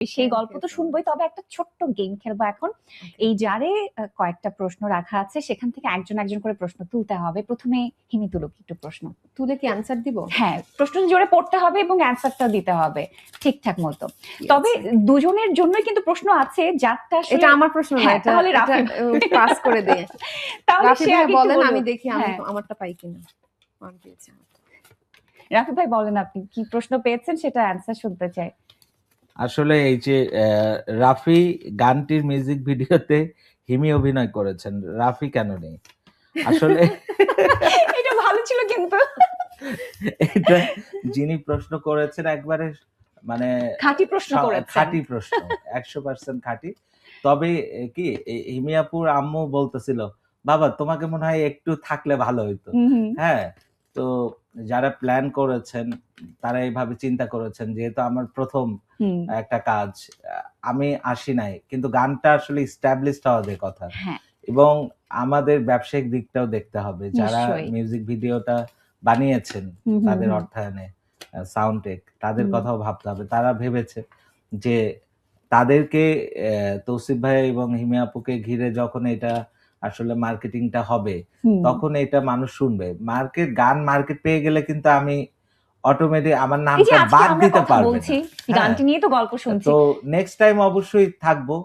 সেই গল্প তো শুনবোই, তবে একটা ছোট্ট গেম খেলবো এখন। এই জারে কয়েকটা প্রশ্ন রাখা আছে, সেখান থেকে একজন একজন করে প্রশ্ন তুলতে হবে। প্রথমে হিমি তুলুক একটু প্রশ্ন। তুলে কি অ্যান্সার দিব? হ্যাঁ, প্রশ্ন জোরে পড়তে হবে এবং অ্যান্সারটা দিতে হবে ঠিকঠাক মতো। তবে দুজনের জন্যই কিন্তু প্রশ্ন আছে, যারটা এটা আমার প্রশ্ন না, এটা তাহলে রাফি পাস করে দিয়ে। তাহলে রাফি সে ভাই আগে বলেন, একটু আমি বলুক। দেখি আমি আমারটা পাই কিনা। রাফি ভাই বলেন, আপনি কি প্রশ্ন পেয়েছেন সেটা অ্যান্সার শুনতে চাই। আসলে এই যে রাফি গানটির মিউজিক ভিডিওতে হিমি অভিনয় করেছেন, রাফি কেন নেই? আসলে এটা ভালো ছিল কিন্তু এটা যিনি প্রশ্ন করেছেন একবারে মানে খাঁটি প্রশ্ন করেছেন। খাঁটি প্রশ্ন, 100% খাঁটি। তবে কি হিমি আপুর আম্মু বলতেছিল, বাবা তোমাকে মনে হয় একটু থাকলে ভালো হইতো। হ্যাঁ, তো যারা প্ল্যান করেছেন তারা এইভাবে চিন্তা করেছেন, যেহেতু আমার প্রথম একটা কাজ, আমি আসি নাই, কিন্তু গানটা আসলে এস্টাবলিশড হওয়া যে কথা, এবং আমাদের ব্যবসায়িক দিকটাও দেখতে হবে। যারা মিউজিক ভিডিওটা বানিয়েছেন তাদের অর্থায়নে, সাউন্ডটেক, তাদের কথাও ভাবতে হবে। তারা ভেবেছে যে তাদেরকে তৌসিফ ভাই এবং হিমি আপুকে ঘিরে যখন এটা আসলে মার্কেটিংটা হবে, তখন এটা মানুষ শুনবে। গান মার্কেট পেয়ে গেলে কিন্তু আমি অটোমেটিক আমার নামটা বাদ দিতে পারবো না। গানটি নিয়ে তো গল্প শুনছি, তো নেক্সট টাইম অবশ্যই থাকবো।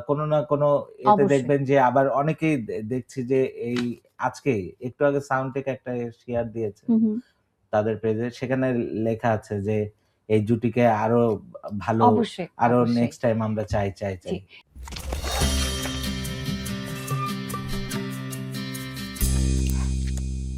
কোনো না কোনো এতে দেখবেন যে আবার অনেকেই দেখছি যে এই আজকে একটু আগে সাউন্ডটেক একটা শেয়ার দিয়েছে তাদের পেজে, সেখানে লেখা আছে যে এই জুটিকে আরো ভালো, আরো নেক্সট টাইম আমরা চাই।